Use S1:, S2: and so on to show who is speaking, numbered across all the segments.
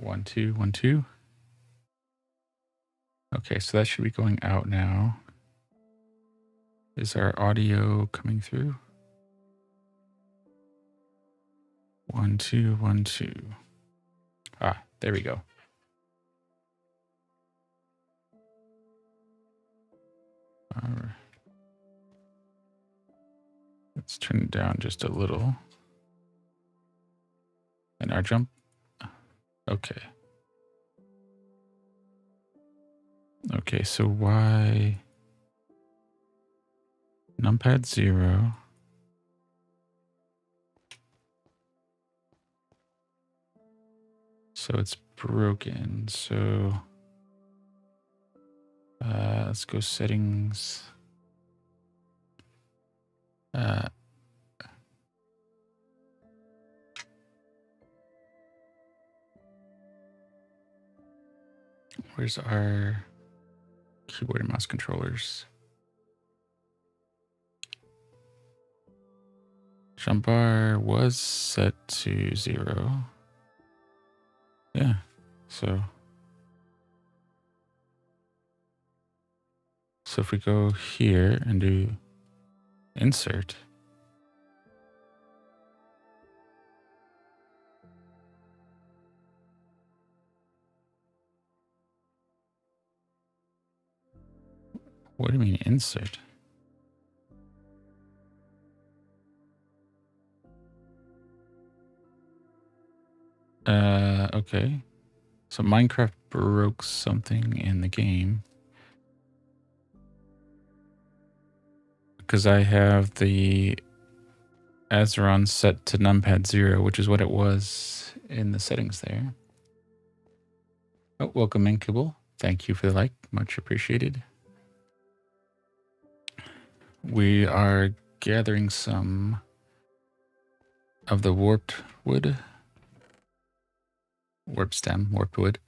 S1: 1, 2, 1, 2. Okay, so that should be going out now. Is our audio coming through? 1, 2, 1, 2. Ah, there we go. All right. Let's turn it down just a little. And our jump. Okay. Okay, so why numpad 0? So it's broken. So let's go settings. Where's our keyboard and mouse controllers? Jump bar was set to 0. Yeah, so if we go here and do insert, what do you mean insert? Okay. So Minecraft broke something in the game. Because I have the Azeron set to numpad 0, which is what it was in the settings there. Oh, welcome Inkwood. Thank you for the like. Much appreciated. We are gathering some of the warped wood, warped wood,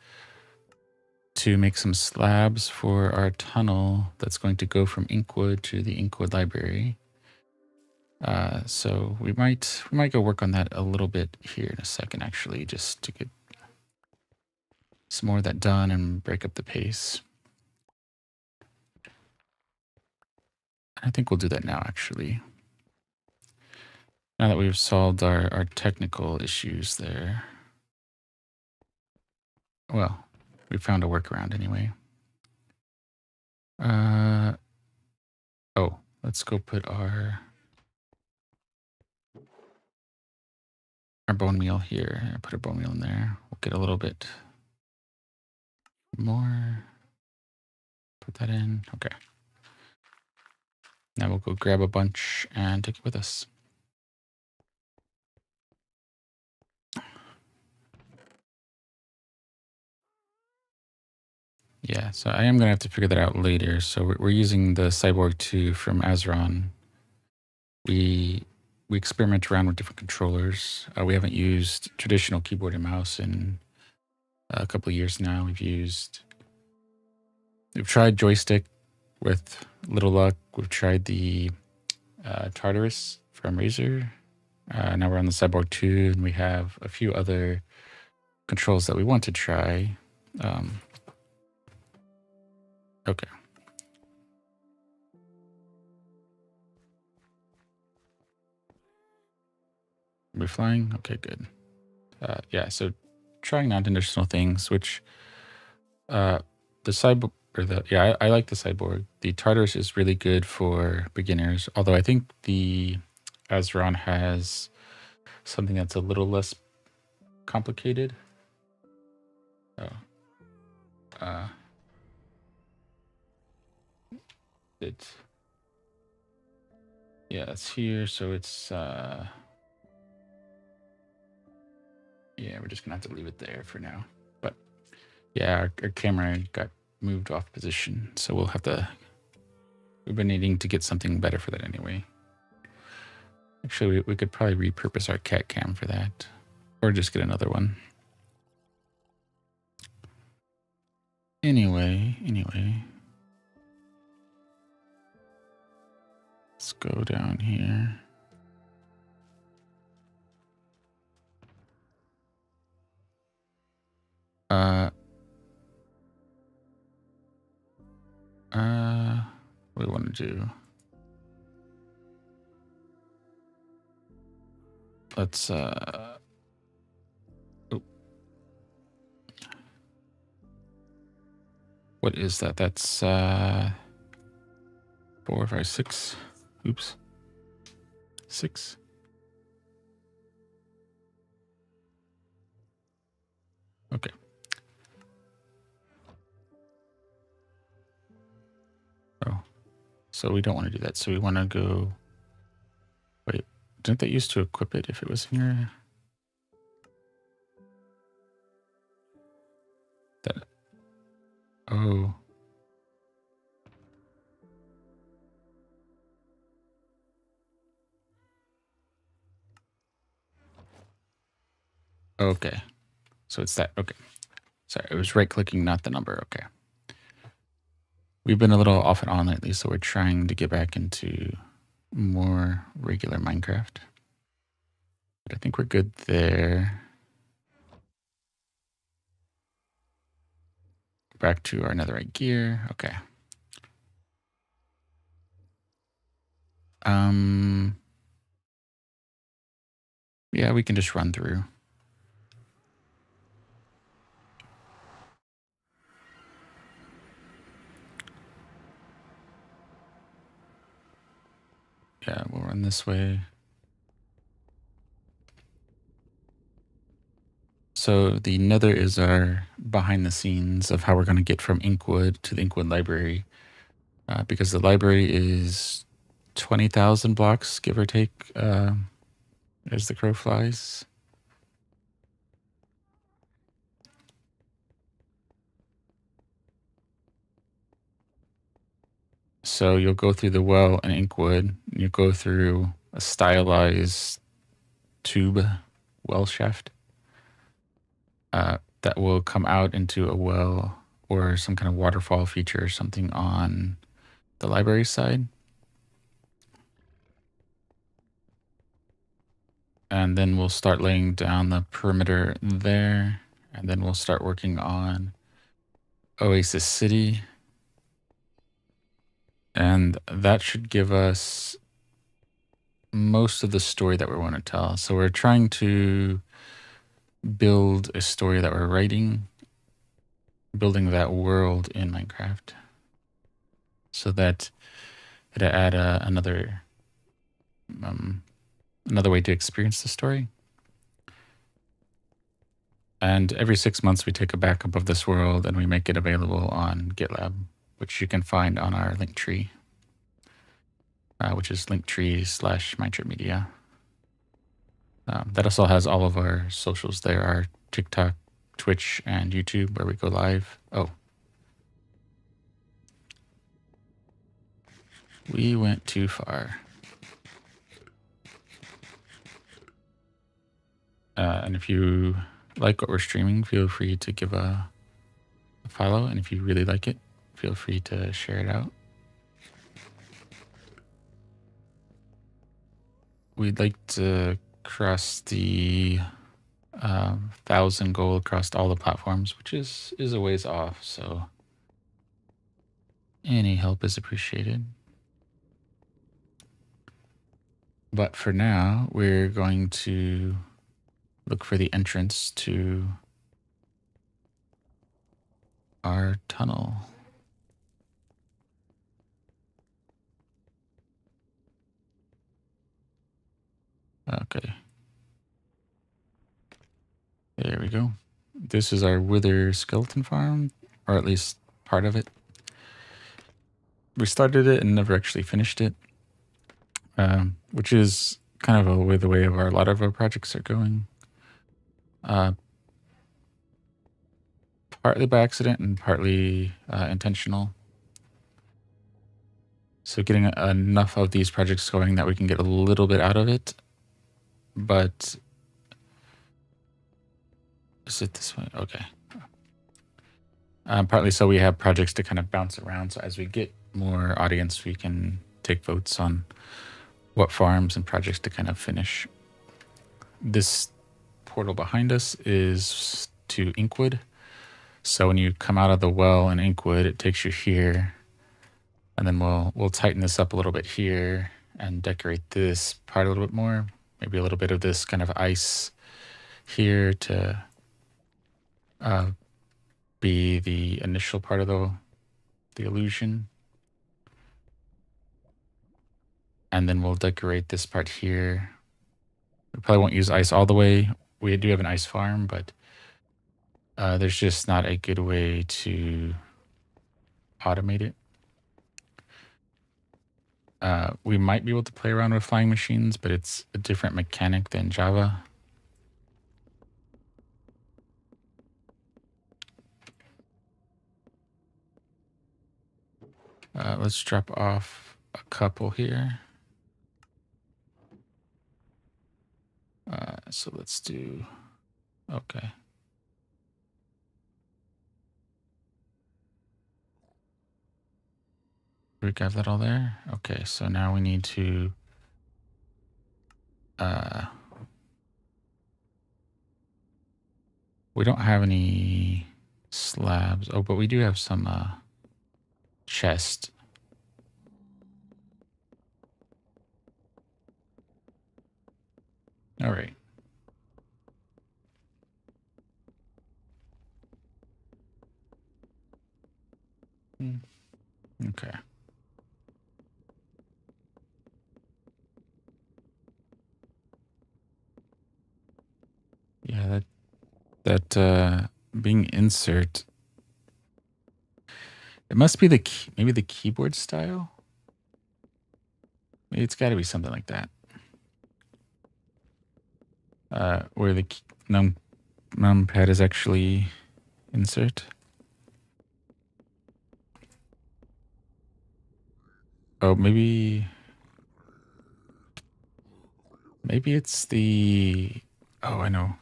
S1: to make some slabs for our tunnel that's going to go from Inkwood to the Inkwood Library. So we might go work on that a little bit here in a second, actually, just to get some more of that done and break up the pace. I think we'll do that now, actually. Now that we've solved our technical issues there. Well, we found a workaround anyway. Oh, let's go put our bone meal here. Put a bone meal in there. We'll get a little bit more. Put that in. Okay. Now we'll go grab a bunch and take it with us. Yeah, so I am going to have to figure that out later. So we're using the Cyborg 2 from Azeron. We experiment around with different controllers. We haven't used traditional keyboard and mouse in a couple of years now. We've tried joystick with little luck. We've tried the Tartarus from Razer. Now we're on the Cyborg 2, and we have a few other controls that we want to try. Okay. We're flying? Okay, good. Yeah, so trying non-traditional things, which the cyborg, I like the cyborg. The Tartarus is really good for beginners, although I think the Azeron has something that's a little less complicated. Oh. It's here, so it's yeah, we're just gonna have to leave it there for now. But yeah, our camera got moved off position, so we'll have to. We've been needing to get something better for that anyway. Actually, we could probably repurpose our cat cam for that, or just get another one. Anyway, let's go down here. What do we want to do? Let's what is that? That's 4, 5, 6. Oops. 6. Okay. Oh. So we don't want to do that. So we want to go. Wait, didn't that used to equip it if it was in your that oh. Okay. So it's that. Okay. Sorry, it was right clicking, not the number. Okay. We've been a little off and on lately, so we're trying to get back into more regular Minecraft. But I think we're good there. Back to our netherite gear. Okay. Yeah, we can just run through. Yeah, we'll run this way. So the nether is our behind the scenes of how we're going to get from Inkwood to the Inkwood Library. Because the library is 20,000 blocks, give or take, as the crow flies. So you'll go through the well in Inkwood. You go through a stylized tube well shaft that will come out into a well or some kind of waterfall feature or something on the library side. And then we'll start laying down the perimeter there. And then we'll start working on Oasis City. And that should give us most of the story that we want to tell. So we're trying to build a story that we're writing, building that world in Minecraft, so that it'll add another way to experience the story. And every 6 months, we take a backup of this world and we make it available on GitLab, which you can find on our link tree, which is linktree/MindTripMedia. That also has all of our socials there, our TikTok, Twitch, and YouTube, where we go live. Oh. We went too far. And if you like what we're streaming, feel free to give a follow. And if you really like it, feel free to share it out. We'd like to cross the 1,000 goal across all the platforms, which is a ways off. So any help is appreciated. But for now, we're going to look for the entrance to our tunnel. Okay. There we go. This is our Wither skeleton farm, or at least part of it. We started it and never actually finished it, which is kind of the way of a lot of our projects are going. Partly by accident and partly intentional. So getting enough of these projects going that we can get a little bit out of it. But is it this way? Okay. Partly so we have projects to kind of bounce around. So as we get more audience, we can take votes on what farms and projects to kind of finish. This portal behind us is to Inkwood. So when you come out of the well in Inkwood, it takes you here, and then we'll tighten this up a little bit here and decorate this part a little bit more. Maybe a little bit of this kind of ice here to be the initial part of the illusion. And then we'll decorate this part here. We probably won't use ice all the way. We do have an ice farm, but there's just not a good way to automate it. We might be able to play around with flying machines, but it's a different mechanic than Java. Let's drop off a couple here. So let's do, okay. We got that all there? Okay, so now we need to we don't have any slabs. Oh, but we do have some chest. All right. Okay. Yeah, that being insert, it must be maybe the keyboard style. Maybe it's got to be something like that. Where the numpad is actually insert. Oh, maybe it's the, oh, I know.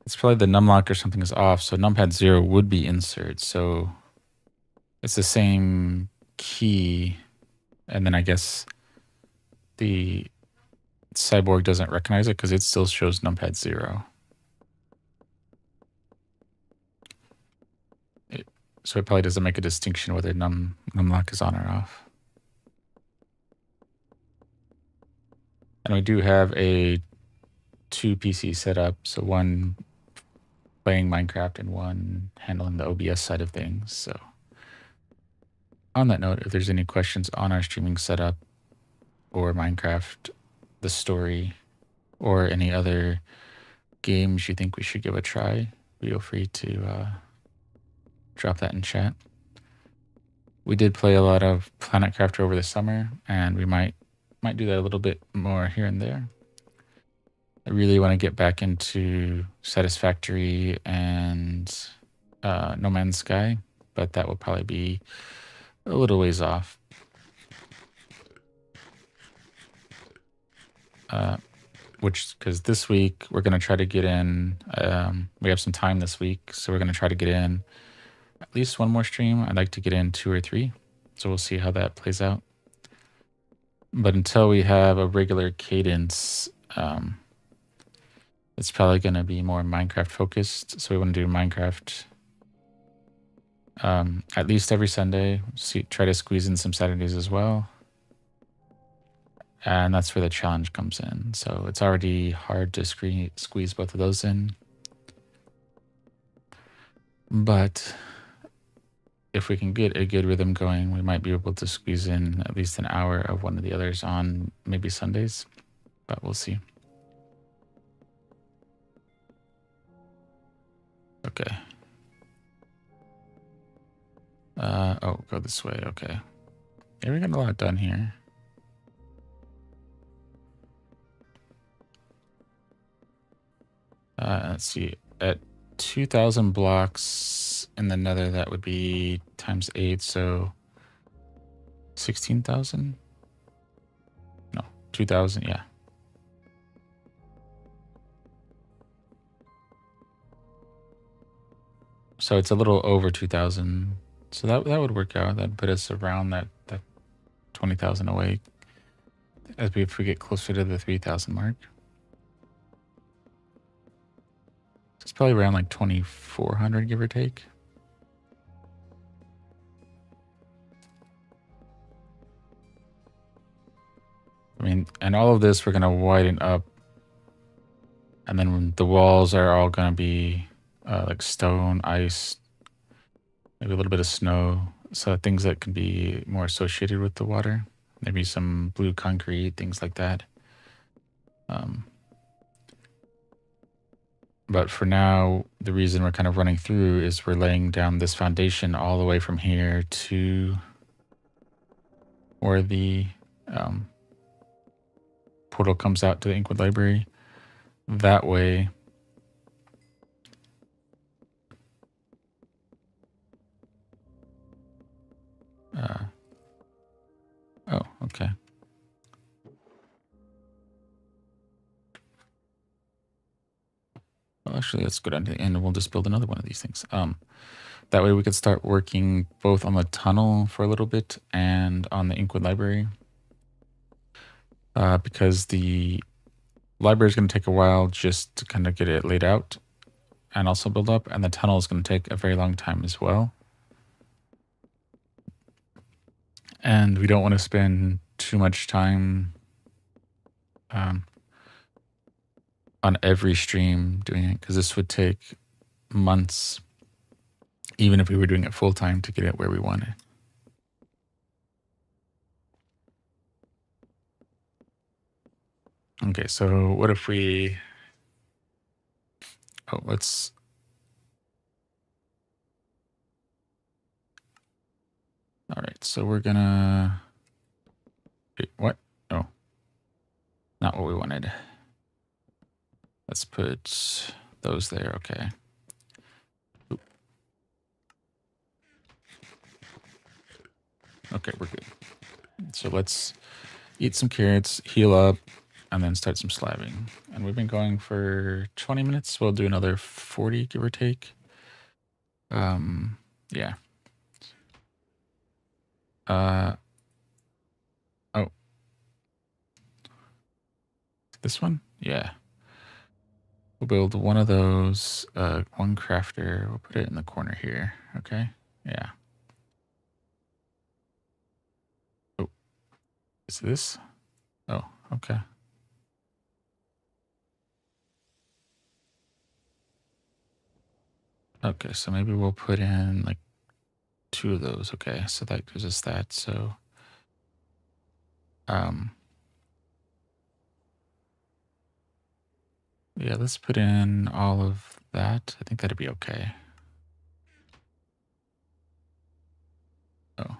S1: It's probably the numlock or something is off, so numpad 0 would be insert. So it's the same key, and then I guess the cyborg doesn't recognize it because it still shows numpad 0. So it probably doesn't make a distinction whether numlock is on or off. And we do have a 2 PC setup, so one playing Minecraft and one handling the OBS side of things. So on that note, if there's any questions on our streaming setup or Minecraft, the story, or any other games you think we should give a try, feel free to drop that in chat. We did play a lot of Planet Crafter over the summer, and we might do that a little bit more here and there. I really want to get back into Satisfactory and No Man's Sky, but that will probably be a little ways off. Because this week we're going to try to get in, we have some time this week, so we're going to try to get in at least one more stream. I'd like to get in 2 or 3, so we'll see how that plays out. But until we have a regular cadence, it's probably going to be more Minecraft focused. So we want to do Minecraft at least every Sunday. Try to squeeze in some Saturdays as well. And that's where the challenge comes in. So it's already hard to squeeze both of those in. But if we can get a good rhythm going, we might be able to squeeze in at least an hour of one of the others on maybe Sundays. But we'll see. Okay. Oh, go this way. Okay. Yeah, we got a lot done here. Let's see. At 2,000 blocks in the nether, that would be times 8, so 16,000? No, 2,000, yeah. So it's a little over 2,000. So that would work out. That'd put us around that 20,000 away if we get closer to the 3,000 mark. It's probably around like 2,400, give or take. I mean, and all of this we're going to widen up. And then the walls are all going to be like stone, ice, maybe a little bit of snow. So things that can be more associated with the water. Maybe some blue concrete, things like that. But for now, the reason we're kind of running through is we're laying down this foundation all the way from here to where the portal comes out to the Inkwood Library. That way, oh, okay. Well, actually, let's go down to the end and we'll just build another one of these things. That way we could start working both on the tunnel for a little bit and on the Inkwood Library. Because the library is going to take a while just to kind of get it laid out and also build up, and the tunnel is going to take a very long time as well. And we don't want to spend too much time on every stream doing it, because this would take months, even if we were doing it full time, to get it where we want it. Okay, so what if we... Oh, let's... All right, so we're gonna... Wait, what? Oh, not what we wanted. Let's put those there, okay. Oop. Okay, we're good. So let's eat some carrots, heal up, and then start some slabbing. And we've been going for 20 minutes. We'll do another 40, give or take. Yeah. Oh. This one? Yeah. We'll build one of those, one crafter. We'll put it in the corner here, okay? Yeah. Oh. Is this? Oh, okay. Okay, so maybe we'll put in like 2 of those. Okay, so that gives us that. So, yeah, let's put in all of that. I think that'd be okay. Oh.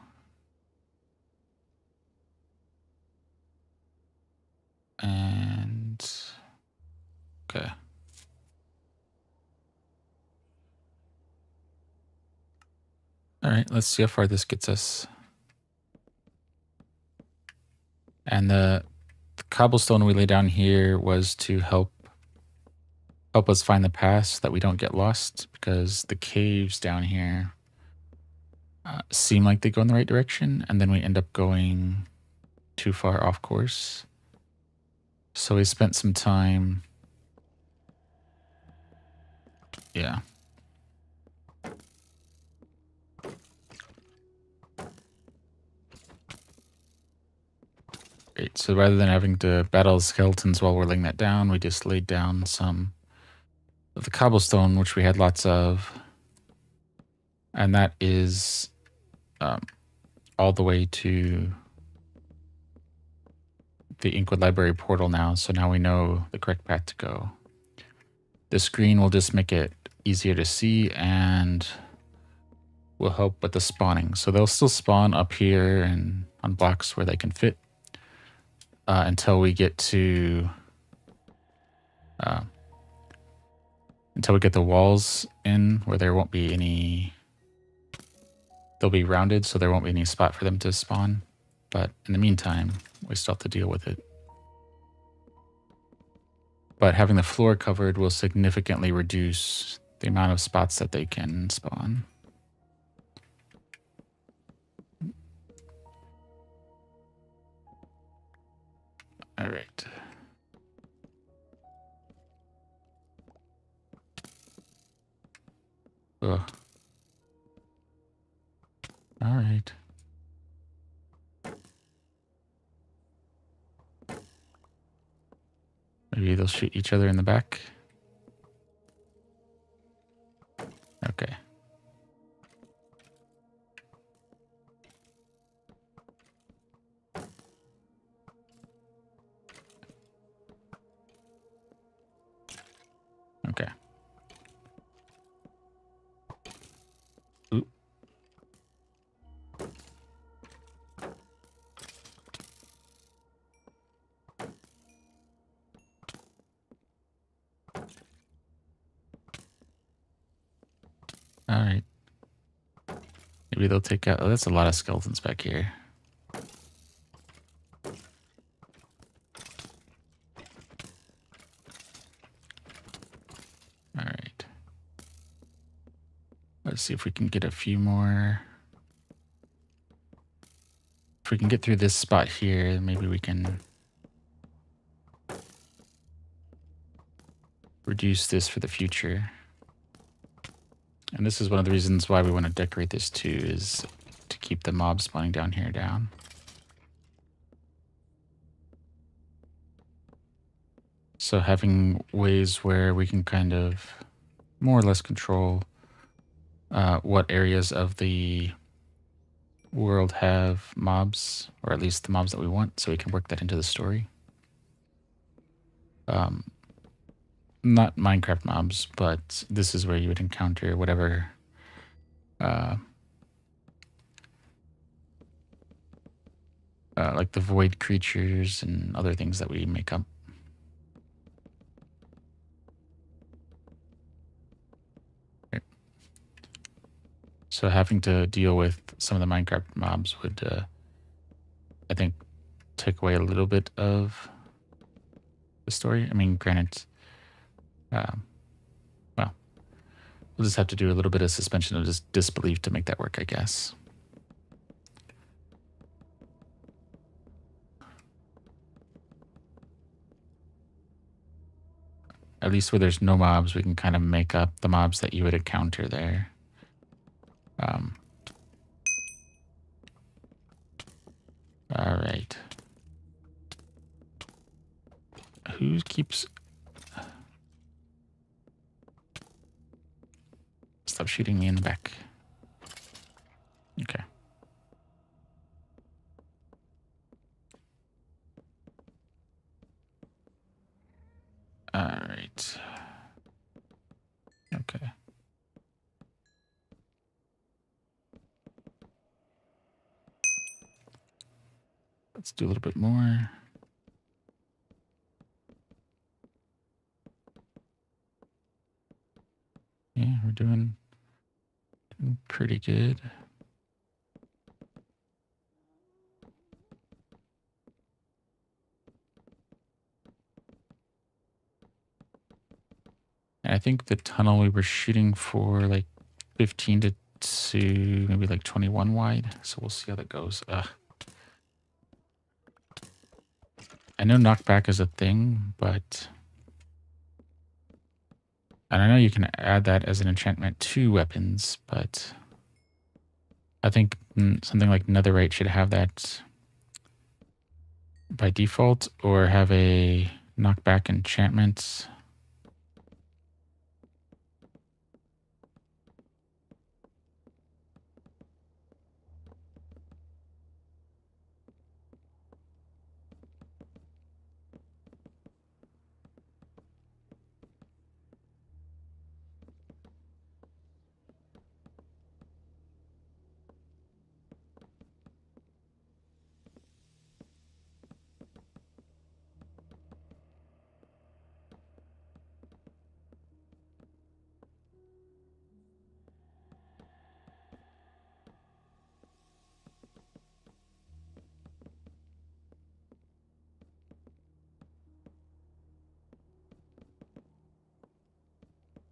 S1: And, okay. All right, let's see how far this gets us. And the cobblestone we lay down here was to help us find the path so that we don't get lost, because the caves down here seem like they go in the right direction, and then we end up going too far off course. So we spent some time. Yeah. Great. So rather than having to battle skeletons while we're laying that down, we just laid down some of the cobblestone, which we had lots of. And that is all the way to the Inkwood Library portal now. So now we know the correct path to go. The screen will just make it easier to see and will help with the spawning. So they'll still spawn up here and on blocks where they can fit until we get to until we get the walls in where there won't be any. They'll be rounded, so there won't be any spot for them to spawn. But in the meantime, we still have to deal with it. But having the floor covered will significantly reduce the amount of spots that they can spawn. All right. Ugh. All right. Maybe they'll shoot each other in the back. Okay. Okay. Ooh. All right. Maybe they'll take out... Oh, that's a lot of skeletons back here. All right. Let's see if we can get a few more. If we can get through this spot here, maybe we can reduce this for the future. And this is one of the reasons why we want to decorate this too, is to keep the mob spawning down here down. So having ways where we can kind of more or less control what areas of the world have mobs, or at least the mobs that we want, so we can work that into the story. Not Minecraft mobs, but this is where you would encounter whatever like the void creatures and other things that we make up. Right. So having to deal with some of the Minecraft mobs would, I think, take away a little bit of the story. I mean, granted, well, we'll just have to do a little bit of suspension of disbelief to make that work, I guess. At least where there's no mobs, we can kind of make up the mobs that you would encounter there. All right. Who keeps... Stop shooting me in the back. Okay. All right. Okay. Let's do a little bit more. Yeah, we're doing pretty good. And I think the tunnel we were shooting for like 15 to maybe like 21 wide. So we'll see how that goes. I know knockback is a thing, but... And I know you can add that as an enchantment to weapons, but I think something like Netherite should have that by default, or have a knockback enchantment.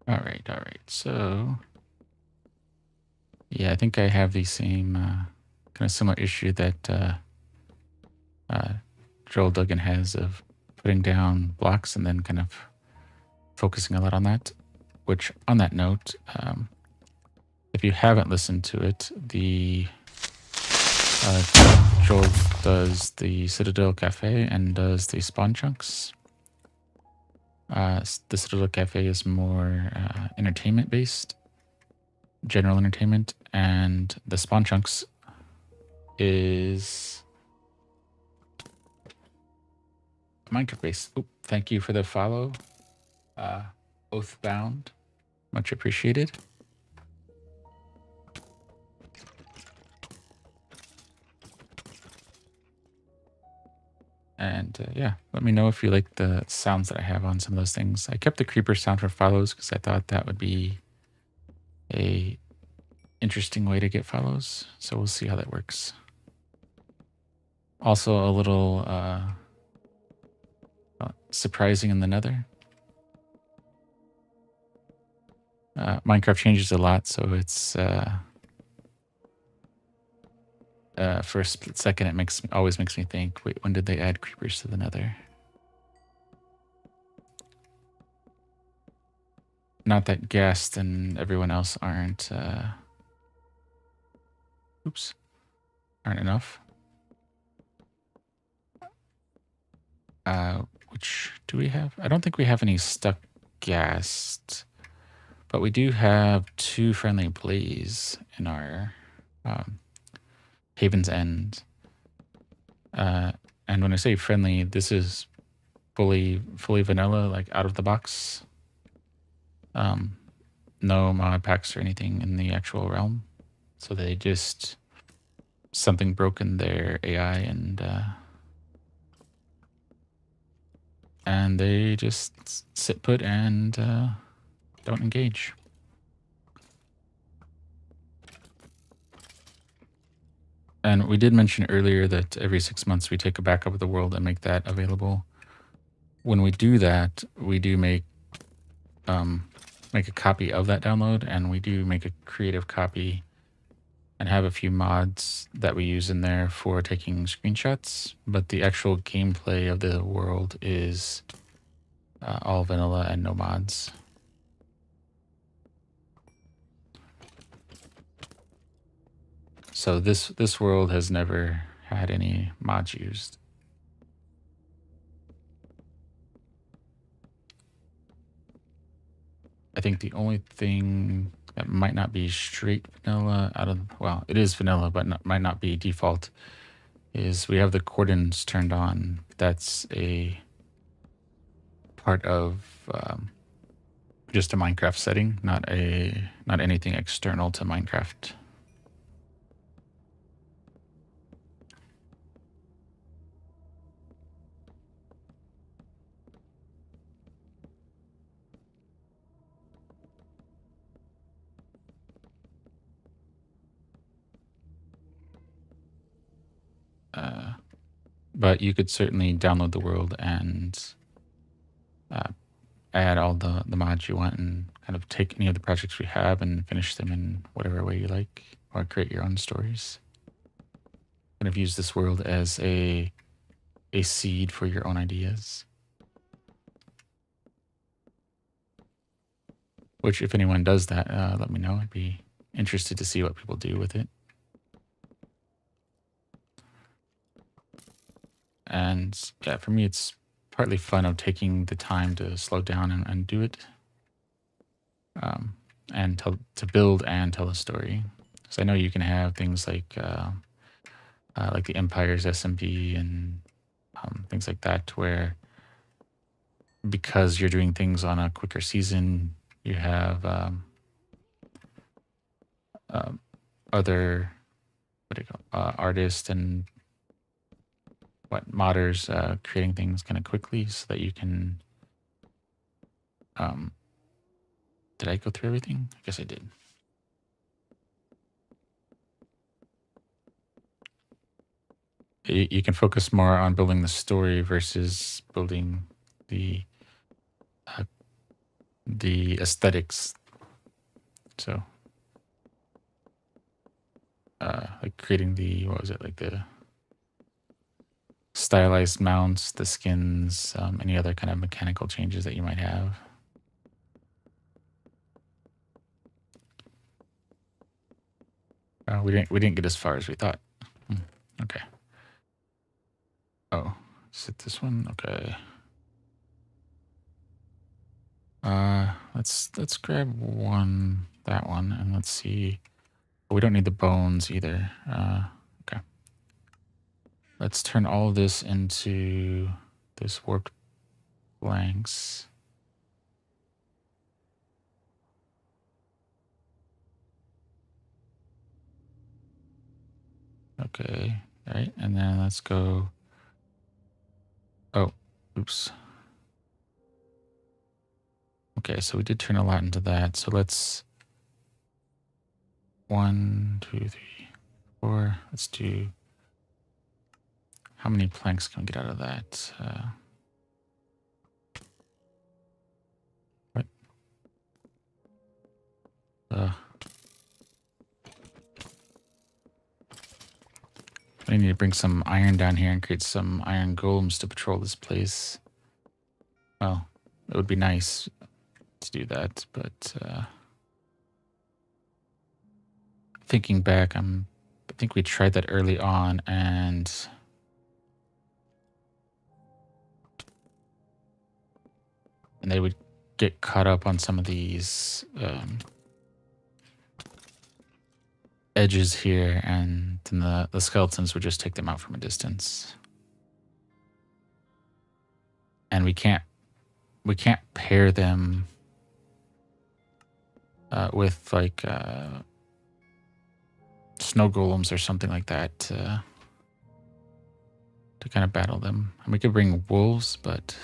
S1: All right. So, yeah, I think I have the same kind of similar issue that Joel Duggan has of putting down blocks and then kind of focusing a lot on that. Which, on that note, if you haven't listened to it, the Joel does the Citadel Cafe and does the Spawn Chunks. The Citadel Cafe is more entertainment based, general entertainment, and the Spawn Chunks is Minecraft based. Oop, thank you for the follow, Oathbound. Much appreciated. And yeah, let me know if you like the sounds that I have on some of those things. I kept the creeper sound for follows because I thought that would be a interesting way to get follows. So we'll see how that works. Also a little surprising in the nether. Minecraft changes a lot, so it's for a split second it always makes me think, wait, when did they add creepers to the nether? Not that Ghast and everyone else aren't enough. Which do we have? I don't think we have any stuck Ghast, but we do have 2 friendly blaze in our Haven's End. And when I say friendly, this is fully vanilla, like out of the box. No mod packs or anything in the actual realm. So they just something broke in their AI and they just sit put and don't engage. And we did mention earlier that every 6 months we take a backup of the world and make that available. When we do that, we do make a copy of that download, and we do make a creative copy and have a few mods that we use in there for taking screenshots. But the actual gameplay of the world is all vanilla and no mods. So this world has never had any mods used. I think the only thing that might not be straight vanilla well, it is vanilla, but might not be default, is we have the cordons turned on. That's a part of just a Minecraft setting, not anything external to Minecraft. But you could certainly download the world and add all the mods you want and kind of take any of the projects we have and finish them in whatever way you like, or create your own stories. Kind of use this world as a seed for your own ideas. Which, if anyone does that, let me know. I'd be interested to see what people do with it. And yeah, for me, it's partly fun of taking the time to slow down and do it, and to build and tell a story. Because I know you can have things like the Empire's SMB and things like that, where because you're doing things on a quicker season, you have other artists and modders creating things kind of quickly so that you can did I go through everything? I guess I did. You can focus more on building the story versus building the aesthetics. So like creating the stylized mounts, the skins, any other kind of mechanical changes that you might have. We didn't get as far as we thought. Okay. Oh, is it this one? Okay. Let's grab that one, and let's see. We don't need the bones either. Okay. Let's turn all of this into this warped blanks. Okay, right, and then let's go. Oh, oops. Okay, so we did turn a lot into that. So let's 1, 2, 3, 4. Let's do. How many planks can we get out of that? What? I need to bring some iron down here and create some iron golems to patrol this place. Well, it would be nice to do that, but thinking back, I think we tried that early on, and they would get caught up on some of these edges here, and then the skeletons would just take them out from a distance. And we can't pair them with like snow golems or something like that to kind of battle them. And we could bring wolves, but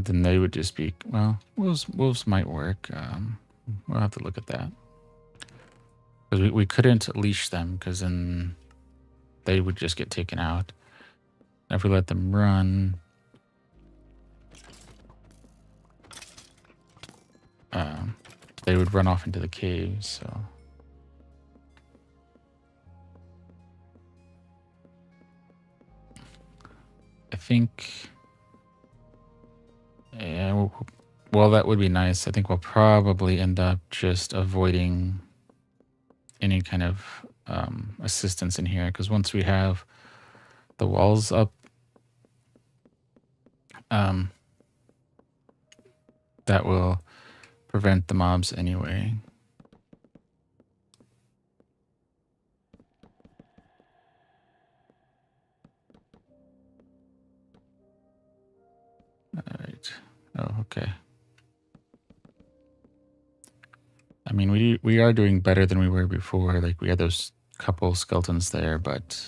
S1: then they would just be, well, wolves might work. We'll have to look at that. Because we couldn't leash them, because then they would just get taken out. And if we let them run, they would run off into the caves, so. I think, yeah, well, that would be nice. I think we'll probably end up just avoiding any kind of assistance in here, because once we have the walls up, that will prevent the mobs anyway. All right. Oh, okay. I mean, we are doing better than we were before. Like, we had those couple skeletons there, but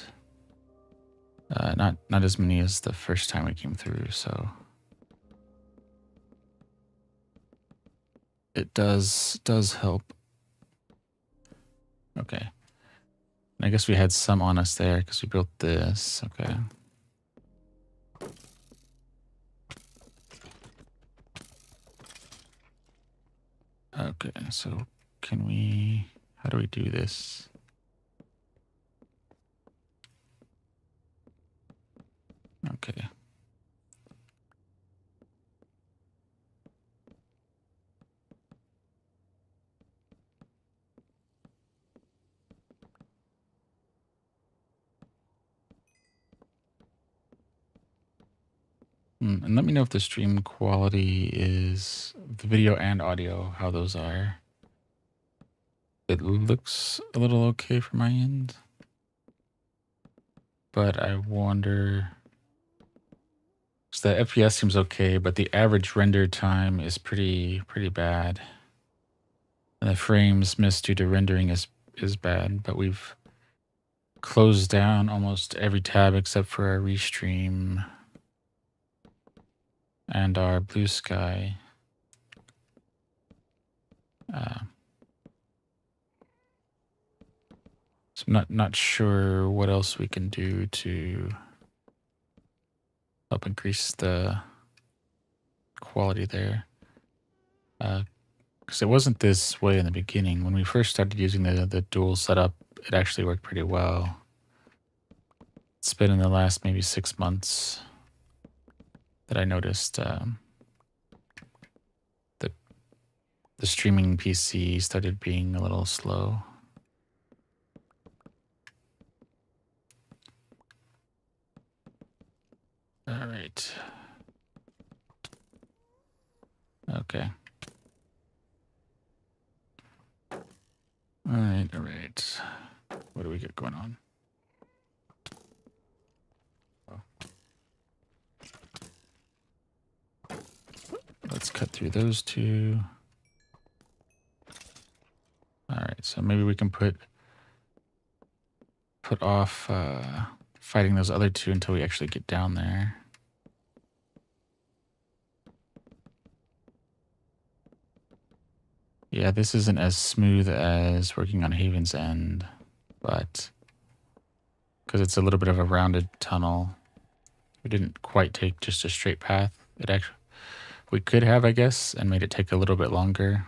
S1: not as many as the first time we came through. So it does help. Okay. And I guess we had some on us there because we built this. Okay. Okay, so can we, how do we do this? Okay. And let me know if the stream quality is, the video and audio, how those are. It looks a little okay from my end, but I wonder, so the FPS seems okay, but the average render time is pretty bad. And the frames missed due to rendering is bad, but we've closed down almost every tab except for our restream and our blue sky. So I'm not sure what else we can do to help increase the quality there. Because it wasn't this way in the beginning. When we first started using the dual setup, it actually worked pretty well. It's been in the last maybe 6 months that I noticed that the streaming PC started being a little slow. All right. Okay. All right, all right. What do we get going on? Oh. Let's cut through those two. All right, so maybe we can put off fighting those other two until we actually get down there. Yeah, this isn't as smooth as working on Haven's End, but because it's a little bit of a rounded tunnel, we didn't quite take just a straight path. It actually, we could have, I guess, and made it take a little bit longer.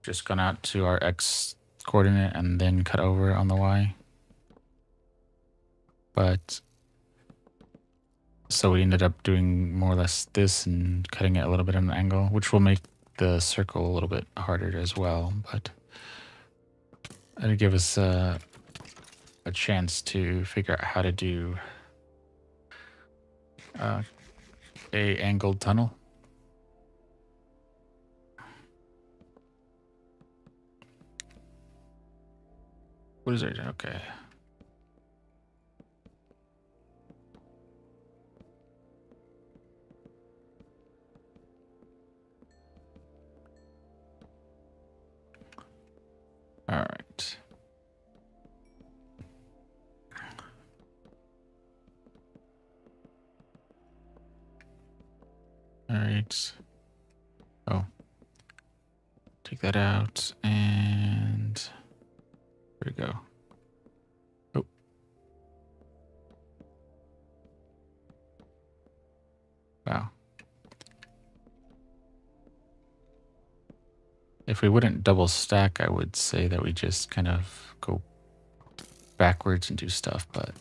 S1: Just gone out to our X coordinate and then cut over on the Y. But so we ended up doing more or less this and cutting it a little bit at an angle, which will make the circle a little bit harder as well. But it'll give us a chance to figure out how to do a angled tunnel. What is it? Okay. All right. All right. Oh. Take that out and where'd it go? Oh. Wow. If we wouldn't double stack, I would say that we just kind of go backwards and do stuff, but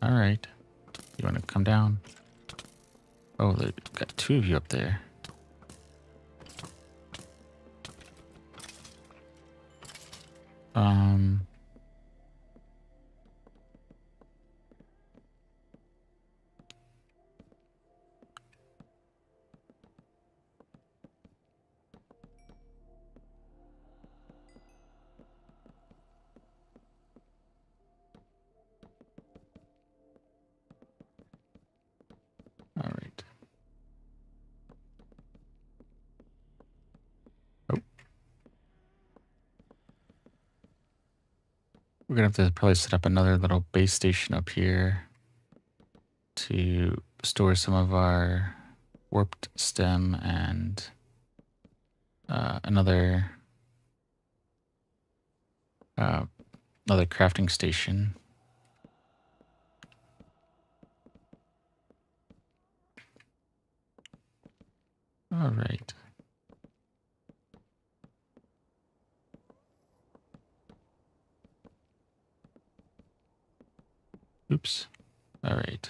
S1: all right. You want to come down? Oh, they've got two of you up there. All right. Oh. We're gonna have to probably set up another little base station up here to store some of our warped stem and another crafting station. All right. Oops. All right.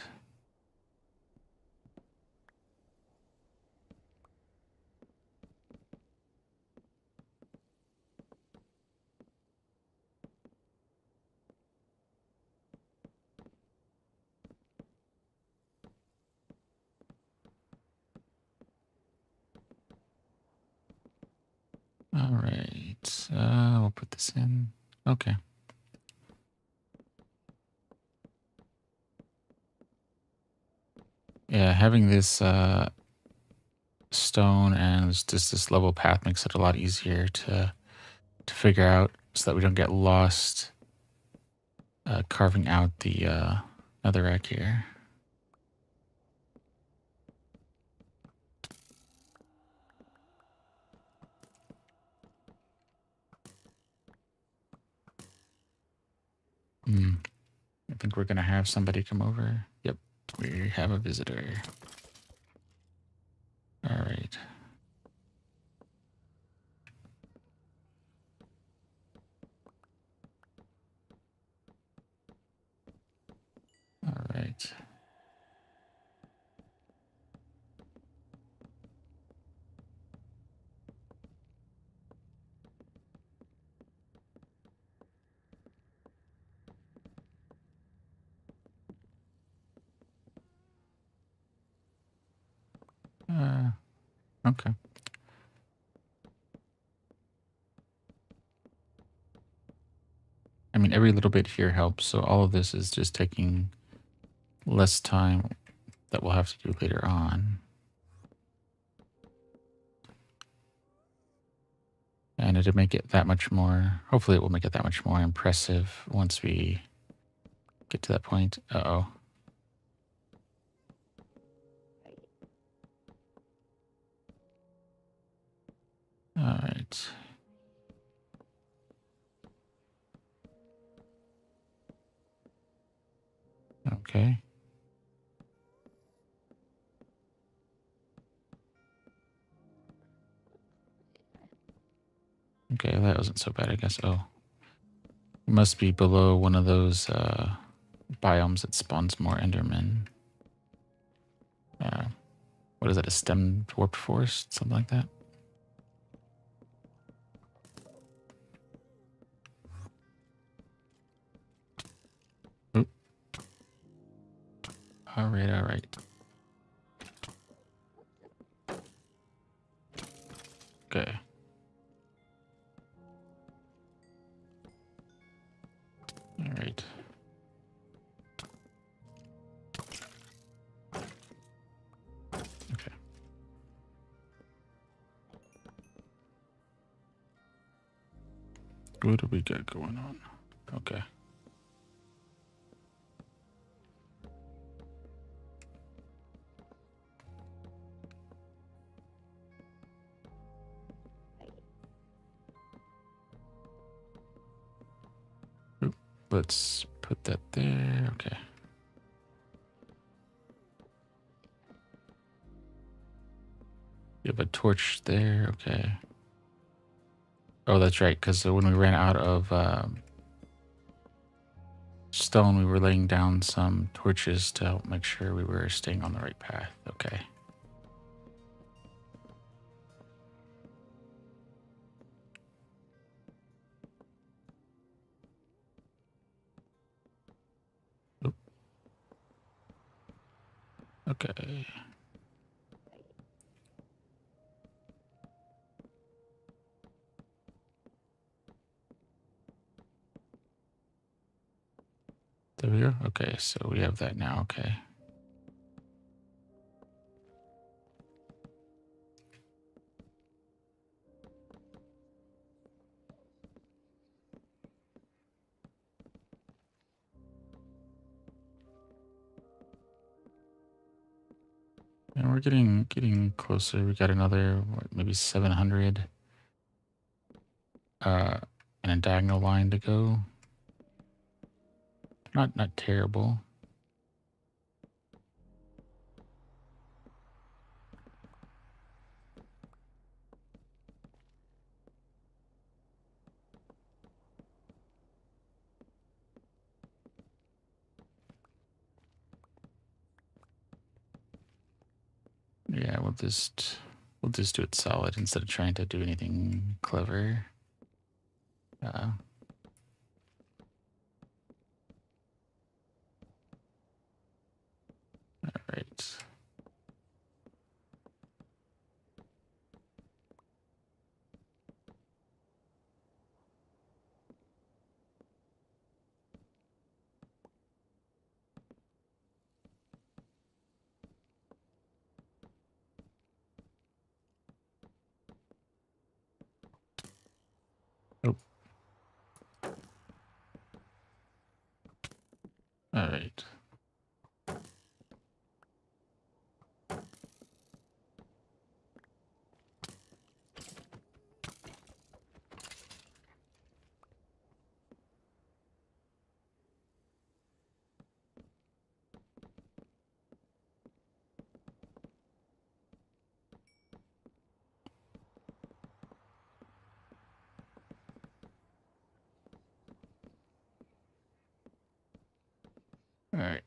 S1: All right. We'll put this in. Okay. Yeah, having this stone and just this level path makes it a lot easier to figure out, so that we don't get lost carving out the netherrack here. I think we're gonna have somebody come over. Yep, we have a visitor. All right. Okay. I mean, every little bit here helps. So all of this is just taking less time that we'll have to do later on. And it'll make it that much more, hopefully it will make it that much more impressive once we get to that point. Uh-oh. All right. Okay. Okay, that wasn't so bad, I guess. Oh. It must be below one of those biomes that spawns more Endermen. What is that, a stemmed warp forest? Something like that? Oop. All right, all right. Okay. All right. Okay. What do we got going on? Okay. Oop. Let's put that there. Okay. You have a torch there. Okay. Oh, that's right. Because when we ran out of stone, we were laying down some torches to help make sure we were staying on the right path. Okay. Oop. Okay. There we go. Okay, so we have that now. Okay. And we're getting closer. We got another maybe 700 and a diagonal line to go. Not terrible. Yeah, we'll just do it solid instead of trying to do anything clever. All right. Oh, all right. All right.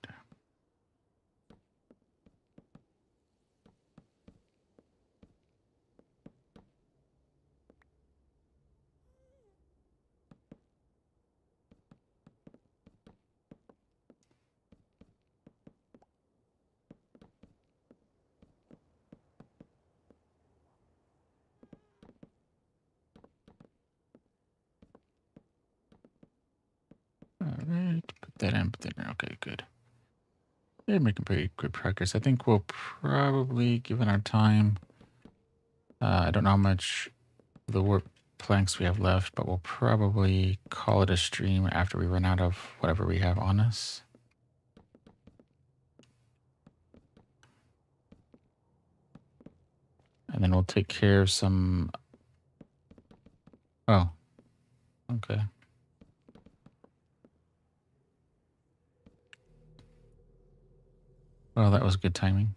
S1: All right, put that in, put that in. Okay, good. They're making pretty good progress. I think we'll probably, given our time, I don't know how much of the warp planks we have left, but we'll probably call it a stream after we run out of whatever we have on us. And then we'll take care of some... Oh, okay. Well, that was good timing.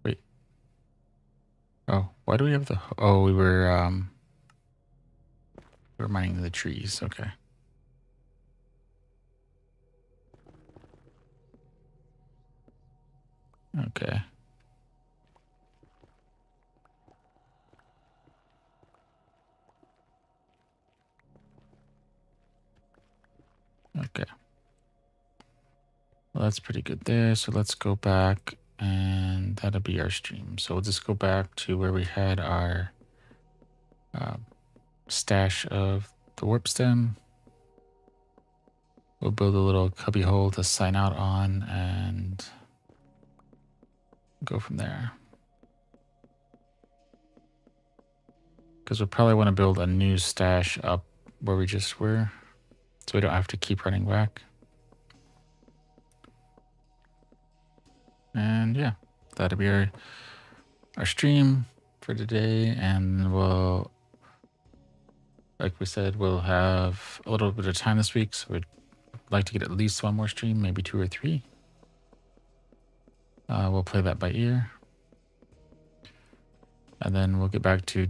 S1: Wait. Oh, why do we have the... Oh, we were mining the trees. Okay. Okay. Okay. Well, that's pretty good there. So let's go back and that'll be our stream. So we'll just go back to where we had our stash of the warp stem. We'll build a little cubby hole to sign out on and go from there. Because we'll probably want to build a new stash up where we just were, so we don't have to keep running back. And yeah, that'll be our stream for today. And we'll, like we said, we'll have a little bit of time this week, so we'd like to get at least one more stream, maybe 2 or 3. We'll play that by ear. And then we'll get back to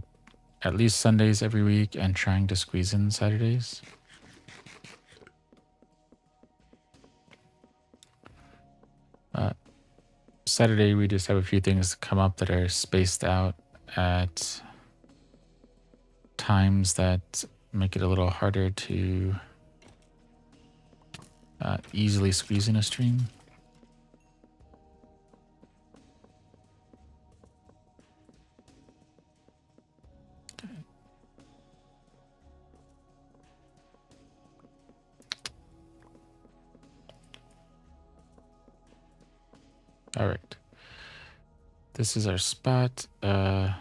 S1: at least Sundays every week and trying to squeeze in Saturdays. Saturday, we just have a few things come up that are spaced out at times that make it a little harder to easily squeeze in a stream. All right. This is our spot. So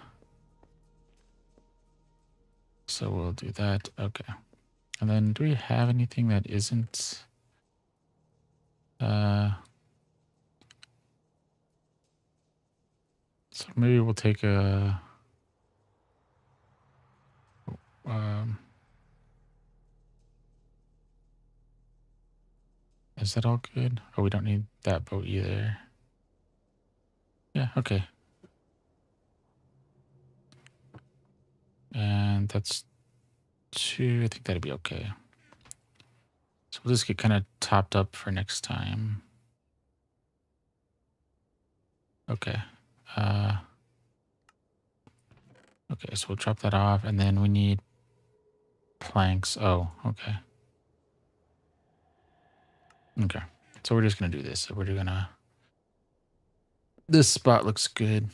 S1: we'll do that. Okay. And then do we have anything that isn't... So maybe we'll take a... is that all good? Oh, we don't need that boat either. Yeah, okay. And that's 2. I think that'd be okay. So we'll just get kind of topped up for next time. Okay. Okay, so we'll drop that off, and then we need planks. Oh, okay. Okay. So we're just gonna do this. So we're gonna... This spot looks good.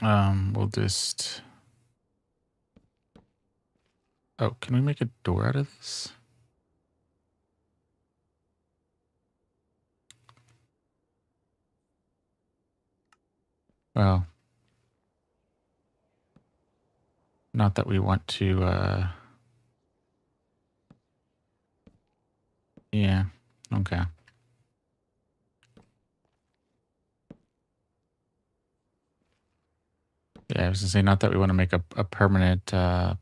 S1: We'll just... Oh, can we make a door out of this? Well, not that we want to, yeah, okay. Yeah, I was gonna say, not that we want to make a permanent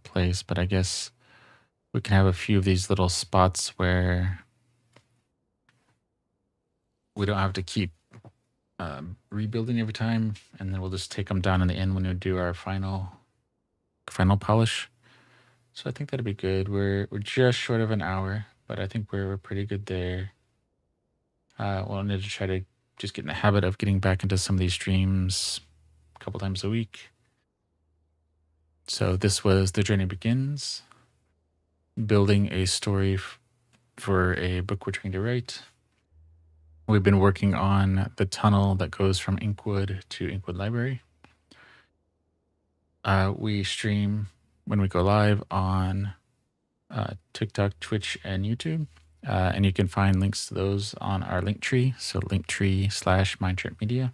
S1: place, but I guess we can have a few of these little spots where we don't have to keep rebuilding every time, and then we'll just take them down in the end when we do our final polish. So I think that'd be good. We're just short of an hour, but I think we're pretty good there. We'll need to try to just get in the habit of getting back into some of these streams a couple times a week. So this was The Journey Begins, building a story for a book we're trying to write. We've been working on the tunnel that goes from Inkwood to Inkwood Library. We stream when we go live on TikTok, Twitch, and YouTube. And you can find links to those on our link tree. So linktree/mindtripmedia.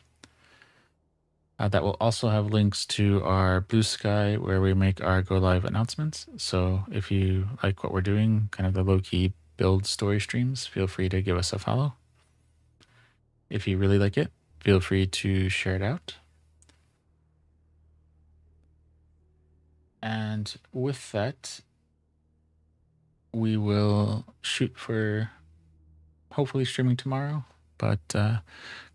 S1: That will also have links to our Blue Sky where we make our go live announcements. So if you like what we're doing, kind of the low key build story streams, feel free to give us a follow. If you really like it, feel free to share it out. And with that, we will shoot for hopefully streaming tomorrow. But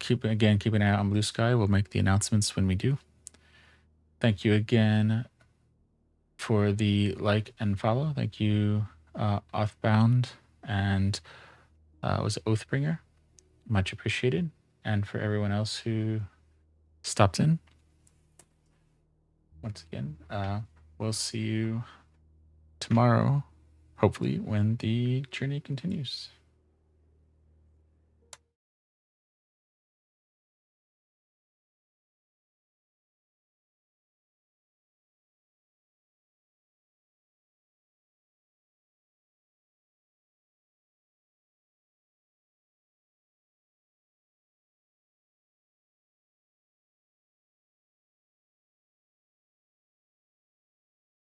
S1: keep an eye out on Blue Sky. We'll make the announcements when we do. Thank you again for the like and follow. Thank you, Oathbound and was it Oathbringer? Much appreciated. And for everyone else who stopped in, once again, we'll see you tomorrow, hopefully, when the journey continues.